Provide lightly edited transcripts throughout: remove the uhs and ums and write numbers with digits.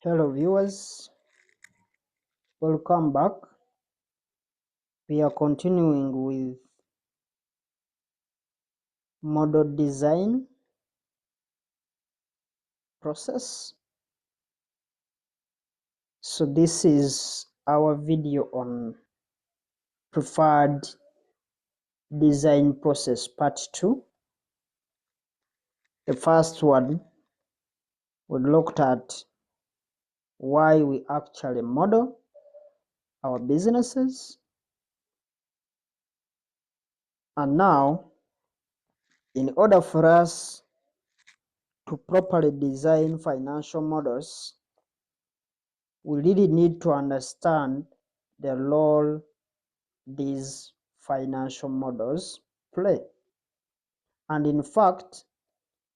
Hello viewers, welcome back. We are continuing with model design process. So this is our video on preferred design process part 2. The first one, we looked at why we actually model our businesses. And now, in order for us to properly design financial models, we really need to understand the role these financial models play. And in fact,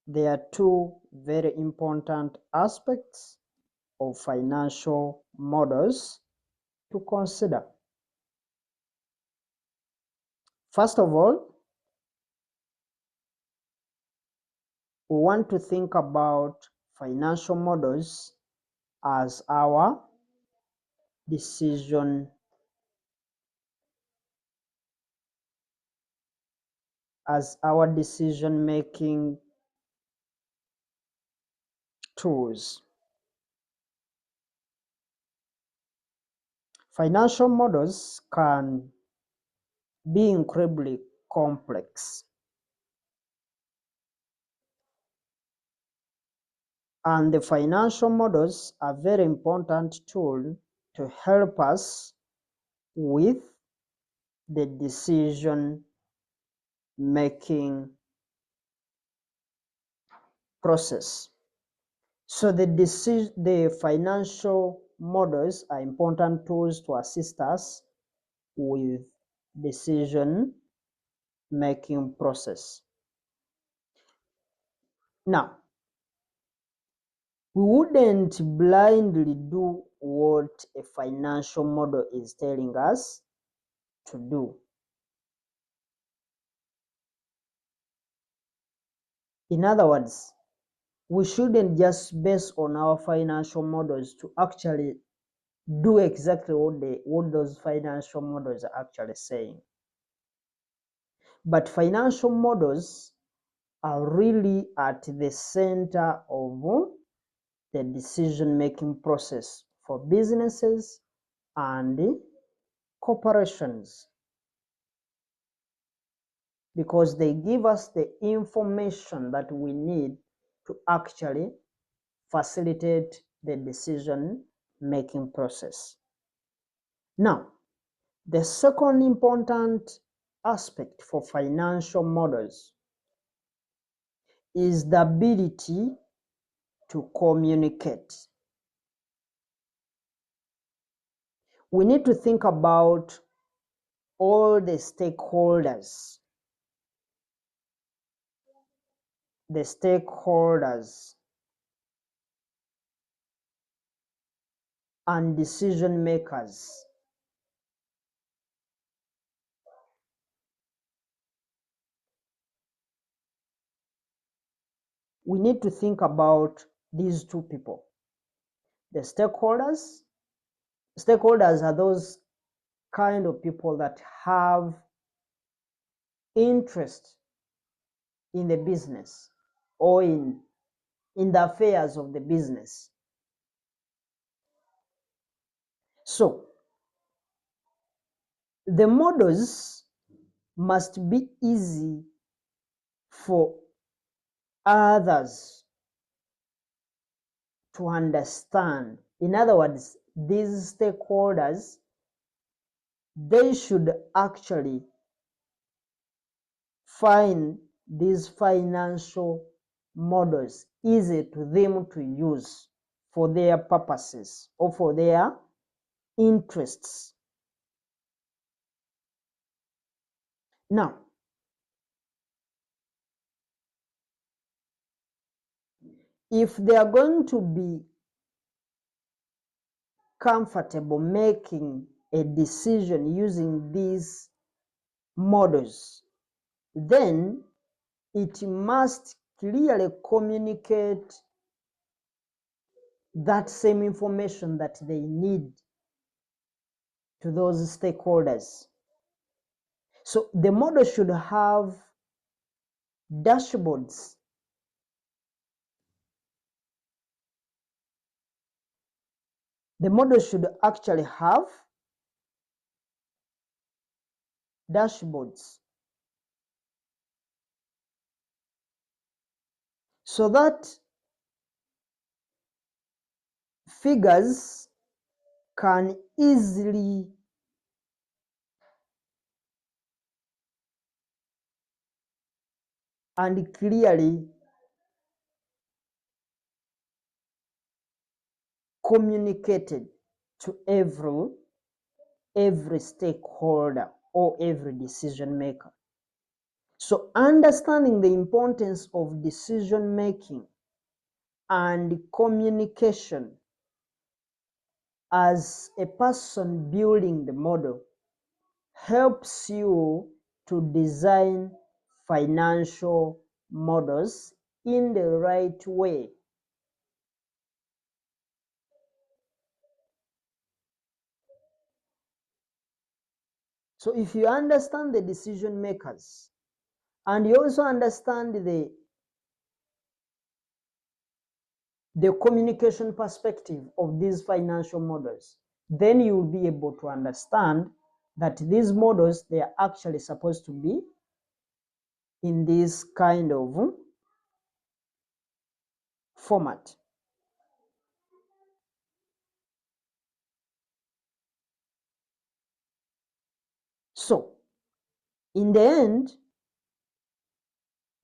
there are two very important aspects of financial models to consider. First of all, we want to think about financial models as our decision making tools. Financial models can be incredibly complex, and the financial models are a very important tool to help us with the decision making process. So the financial models are important tools to assist us with decision making process. Now, we wouldn't blindly do what a financial model is telling us to do. In other words, we shouldn't just base on our financial models to actually do exactly what those financial models are actually saying. But financial models are really at the center of the decision-making process for businesses and corporations, because they give us the information that we need to actually facilitate the decision-making process. Now, the second important aspect for financial models is the ability to communicate. We need to think about all the stakeholders and decision makers. We need to think about these two people. The stakeholders. Stakeholders are those kind of people that have interest in the business or in the affairs of the business. So, the models must be easy for others to understand. In other words, these stakeholders, they should actually find these financial models easy to them to use for their purposes or for their interests. Now, if they are going to be comfortable making a decision using these models, then it must clearly communicate that same information that they need to those stakeholders. So the model should have dashboards. The model should actually have dashboards so that figures can easily and clearly communicated to every stakeholder or every decision maker. So understanding the importance of decision making and communication as a person building the model helps you to design financial models in the right way. So if you understand the decision makers and you also understand the communication perspective of these financial models, then you will be able to understand that these models, they are actually supposed to be in this kind of format. So in the end,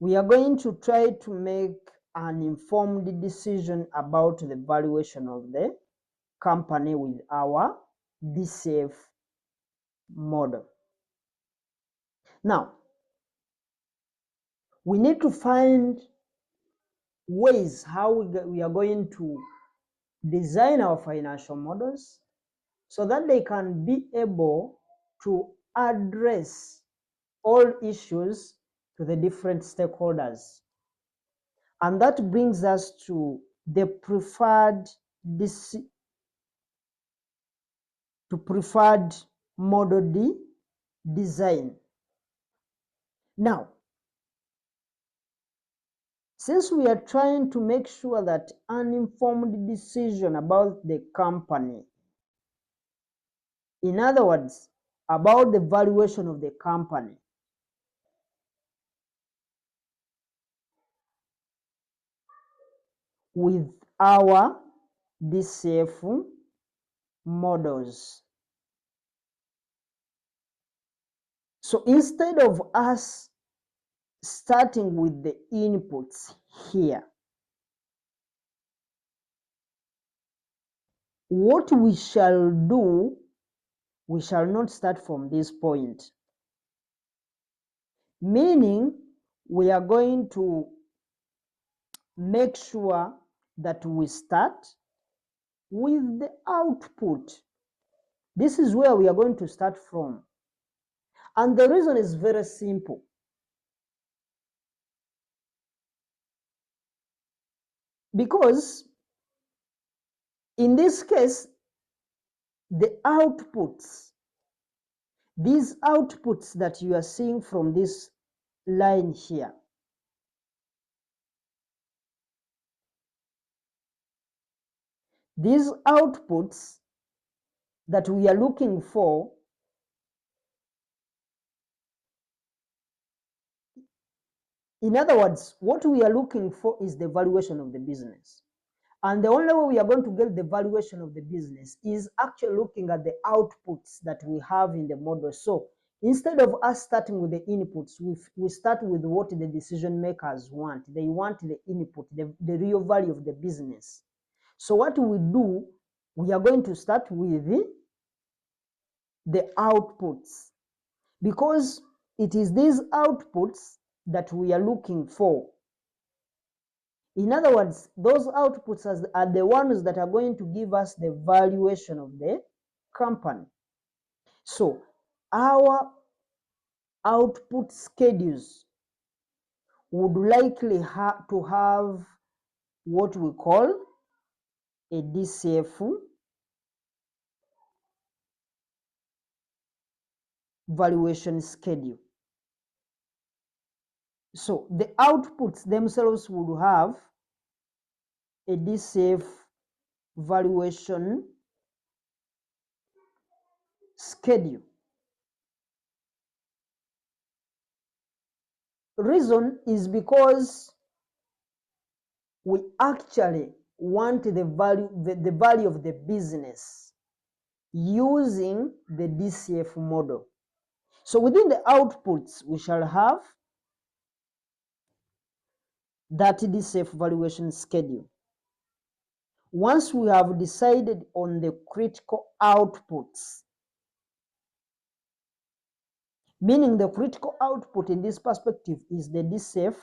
we are going to try to make an informed decision about the valuation of the company with our DCF model. Now, we need to find ways how we are going to design our financial models so that they can be able to address all issues to the different stakeholders. And that brings us to the preferred model design. Now, since we are trying to make sure that an informed decision about the company, in other words, about the valuation of the company, with our DCF models. So instead of us starting with the inputs here, what we shall do, we shall not start from this point. Meaning, we are going to make sure that we start with the output. This is where we are going to start from. And the reason is very simple. Because in this case, the outputs, these outputs that you are seeing from this line here, these outputs that we are looking for, in other words, what we are looking for is the valuation of the business. And the only way we are going to get the valuation of the business is actually looking at the outputs that we have in the model. So instead of us starting with the inputs, we start with what the decision makers want. They want the input, the real value of the business. So what we do, we are going to start with the outputs, because it is these outputs that we are looking for. In other words, those outputs are the ones that are going to give us the valuation of the company. So our output schedules would likely to have what we call a DCF valuation schedule. So the outputs themselves would have a DCF valuation schedule. Reason is because we actually want the value of the business using the DCF model. So within the outputs, we shall have that DCF valuation schedule. Once we have decided on the critical outputs, meaning the critical output in this perspective is the DCF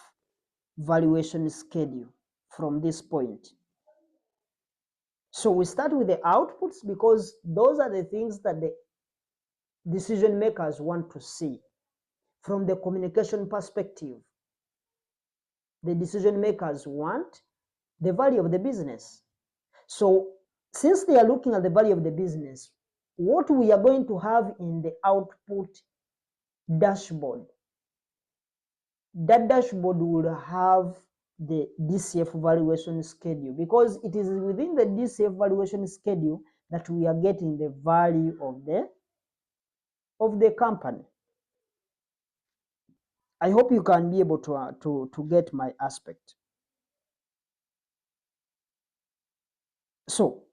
valuation schedule from this point. So we start with the outputs because those are the things that the decision makers want to see. From the communication perspective, the decision makers want the value of the business. So since they are looking at the value of the business, what we are going to have in the output dashboard, that dashboard will have the DCF valuation schedule, because it is within the DCF valuation schedule that we are getting the value of the company. I hope you can be able to get my aspect. So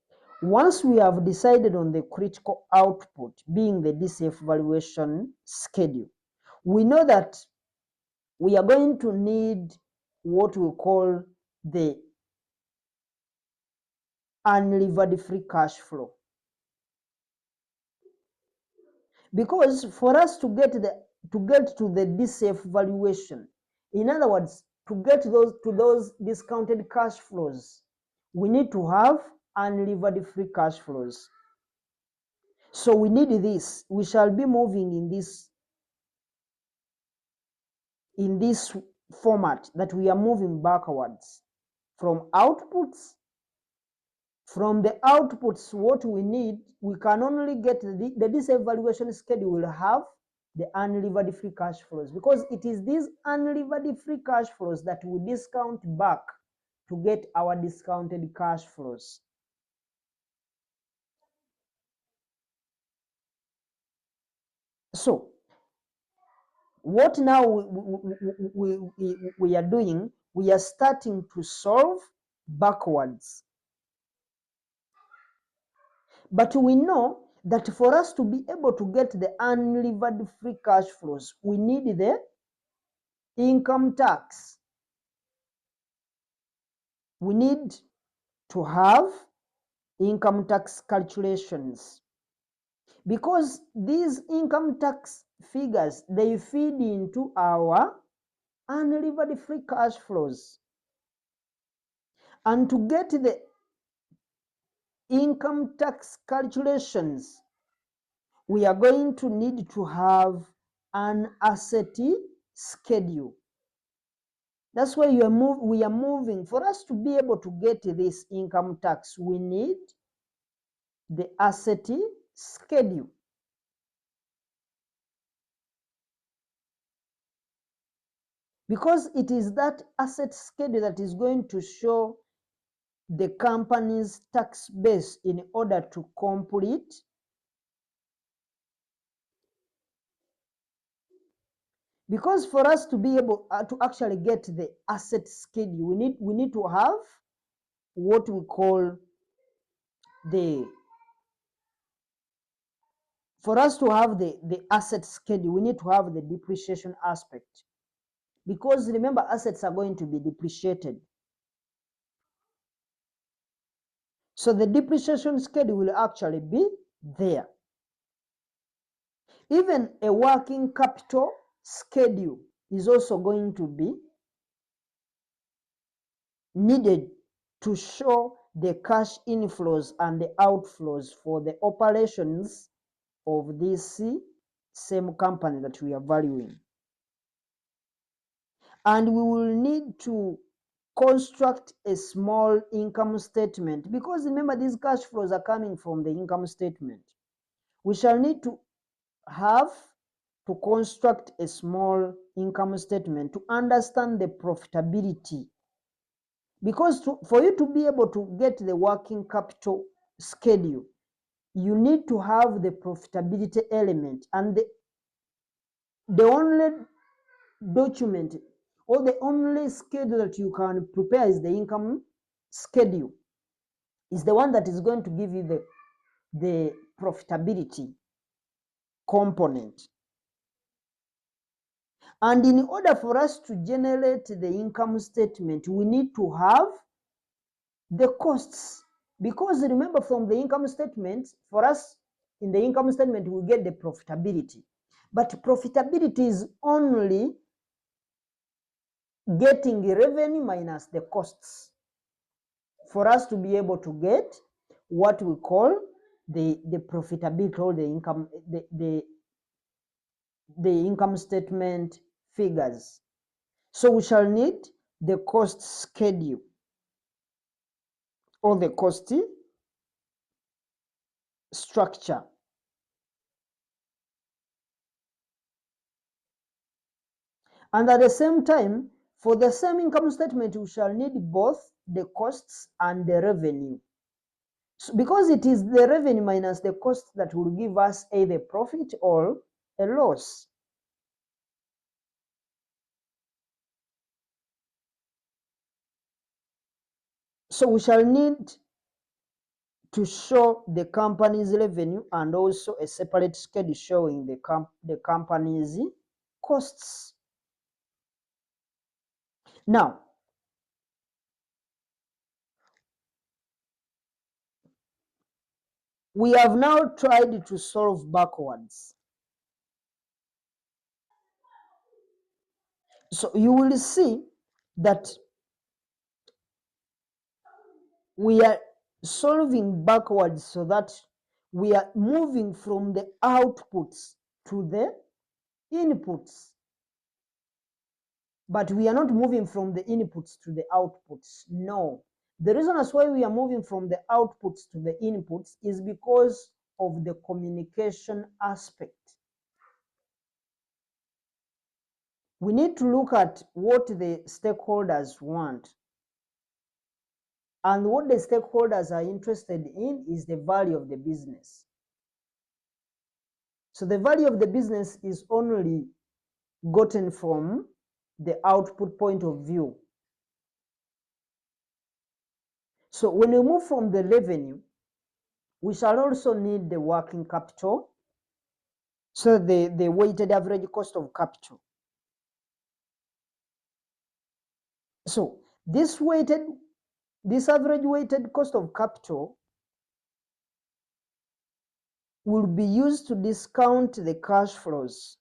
once we have decided on the critical output being the DCF valuation schedule, we know that we are going to need what we call the unlevered free cash flow. Because for us to get to the DCF valuation, in other words, to get to those discounted cash flows, we need to have unlevered free cash flows. So we need this. We shall be moving in this format that we are moving backwards from outputs. From the outputs, what we need, we can only get the DCF valuation schedule will have the unlevered free cash flows, because it is these unlevered free cash flows that we discount back to get our discounted cash flows. So what now we are doing, we are starting to solve backwards. But we know that for us to be able to get the unlevered free cash flows, we need the income tax. We need to have income tax calculations, because these income tax figures, they feed into our unlevered free cash flows. And to get the income tax calculations, we are going to need to have an asset schedule. That's why we are moving. For us to be able to get this income tax, we need the asset schedule. Because it is that asset schedule that is going to show the company's tax base in order to complete because for us to be able to actually get the asset schedule, we need to have what we call for us to have the asset schedule, we need to have the depreciation aspect. Because remember, assets are going to be depreciated. So the depreciation schedule will actually be there. Even a working capital schedule is also going to be needed to show the cash inflows and the outflows for the operations of this same company that we are valuing. And we will need to construct a small income statement, because remember these cash flows are coming from the income statement. We shall need to have to construct a small income statement to understand the profitability, because for you to be able to get the working capital schedule, you need to have the profitability element, and the only document or the only schedule that you can prepare is the income schedule, is the one that is going to give you the profitability component. And in order for us to generate the income statement, we need to have the costs, because remember, from the income statement, for us in the income statement we get the profitability, but profitability is only getting revenue minus the costs for us to be able to get what we call the profitability, or the income statement figures. So we shall need the cost schedule or the cost structure. And at the same time, for the same income statement, we shall need both the costs and the revenue. So because it is the revenue minus the cost that will give us either a profit or a loss. So we shall need to show the company's revenue and also a separate schedule showing the company's costs. Now, we have now tried to solve backwards. So you will see that we are solving backwards, so that we are moving from the outputs to the inputs, but we are not moving from the inputs to the outputs. No, the reason as why we are moving from the outputs to the inputs is because of the communication aspect. We need to look at what the stakeholders want, and what the stakeholders are interested in is the value of the business. So the value of the business is only gotten from the output point of view. So when we move from the revenue, we shall also need the working capital, so the weighted average cost of capital. So this average weighted cost of capital will be used to discount the cash flows.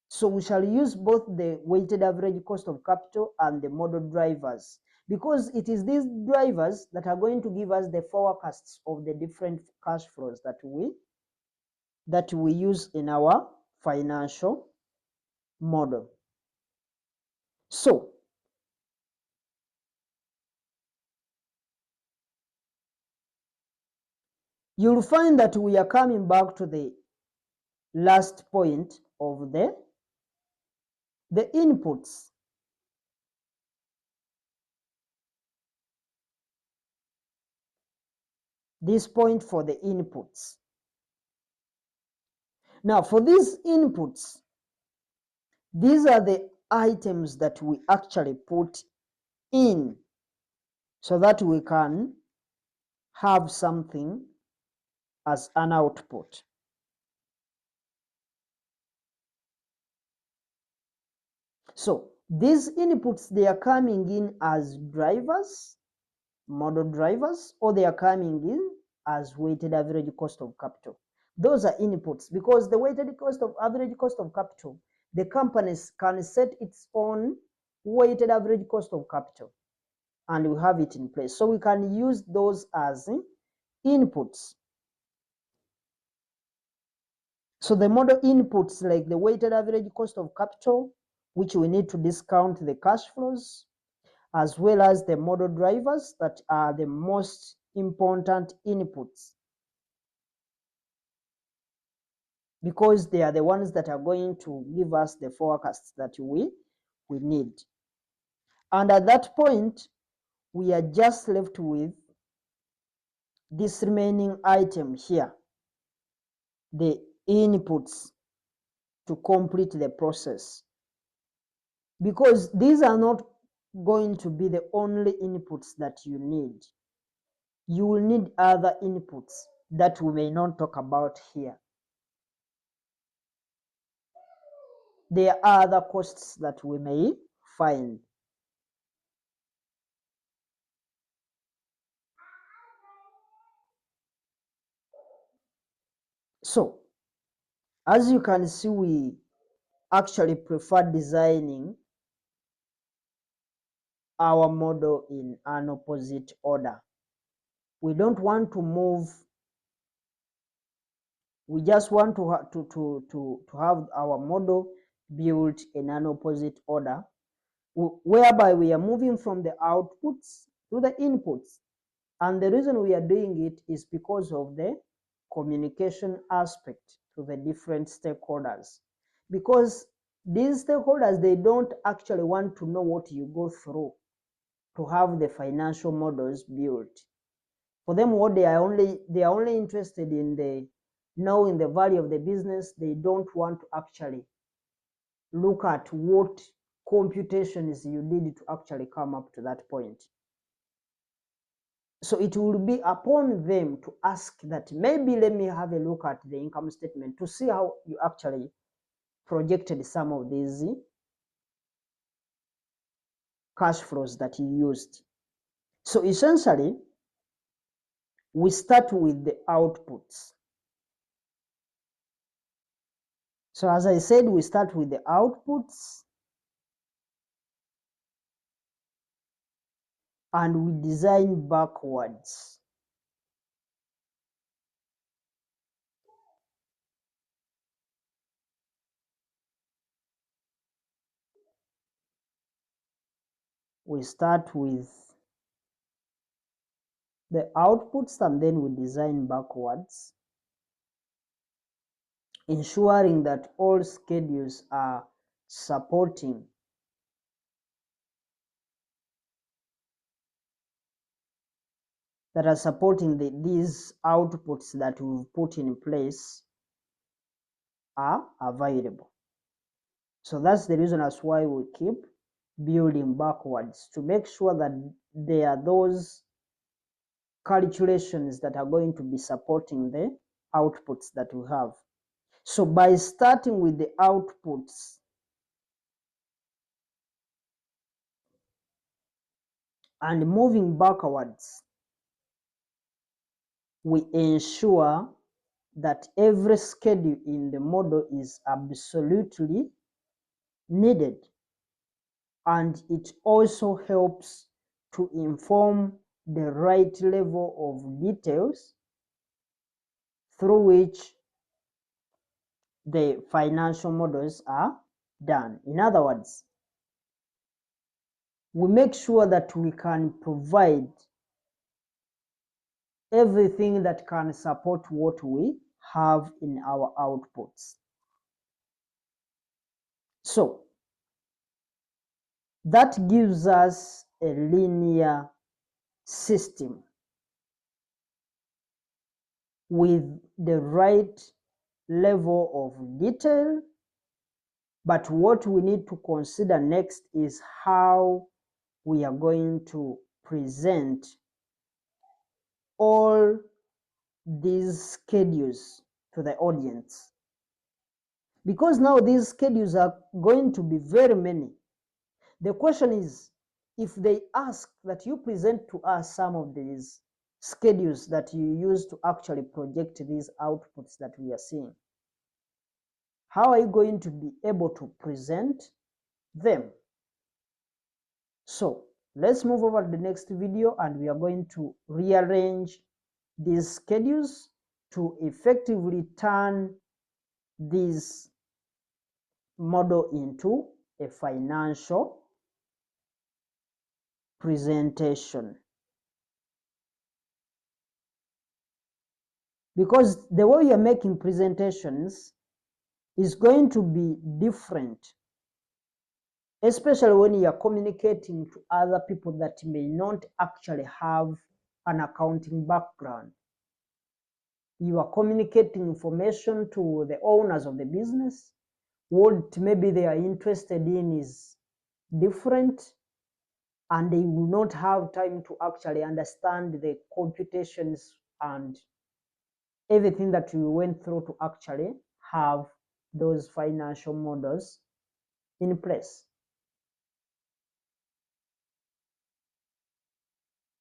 So we shall use both the weighted average cost of capital and the model drivers, because it is these drivers that are going to give us the forecasts of the different cash flows that we use in our financial model. So you'll find that we are coming back to the last point of the inputs. This point for the inputs. Now for these inputs, these are the items that we actually put in, so that we can have something as an output. So these inputs, they are coming in as drivers, model drivers, or they are coming in as weighted average cost of capital. Those are inputs, because the weighted average cost of capital, the companies can set its own weighted average cost of capital, and we have it in place. So we can use those as inputs. So the model inputs, like the weighted average cost of capital which we need to discount the cash flows, as well as the model drivers that are the most important inputs, because they are the ones that are going to give us the forecasts that we need. And at that point, we are just left with this remaining item here, the inputs to complete the process. Because these are not going to be the only inputs that you need. You will need other inputs that we may not talk about here. There are other costs that we may find. So, as you can see, we actually prefer designing our model in an opposite order. We don't want to move. We just want to have our model built in an opposite order, whereby we are moving from the outputs to the inputs. And the reason we are doing it is because of the communication aspect to the different stakeholders. Because these stakeholders, they don't actually want to know what you go through to have the financial models built. For them, what they are only interested in the knowing the value of the business. They don't want to actually look at what computations you did to actually come up to that point. So it will be upon them to ask that, maybe let me have a look at the income statement to see how you actually projected some of these cash flows that you used. So essentially, we start with the outputs. So as I said, we start with the outputs and we design backwards. We start with the outputs and then we design backwards, ensuring that all schedules are supporting these outputs that we've put in place are available. So that's the reason as why we keep building backwards, to make sure that there are those calculations that are going to be supporting the outputs that we have. So by starting with the outputs and moving backwards, we ensure that every schedule in the model is absolutely needed, and it also helps to inform the right level of details through which the financial models are done. In other words, we make sure that we can provide everything that can support what we have in our outputs. So that gives us a linear system with the right level of detail. But what we need to consider next is how we are going to present all these schedules to the audience. Because now these schedules are going to be very many. The question is, if they ask that you present to us some of these schedules that you use to actually project these outputs that we are seeing, how are you going to be able to present them? So let's move over to the next video, and we are going to rearrange these schedules to effectively turn this model into a financial presentation. Because the way you're making presentations is going to be different, especially when you're communicating to other people that may not actually have an accounting background. You are communicating information to the owners of the business. What maybe they are interested in is different, and they will not have time to actually understand the computations and everything that we went through to actually have those financial models in place.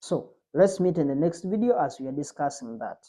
So let's meet in the next video as we are discussing that.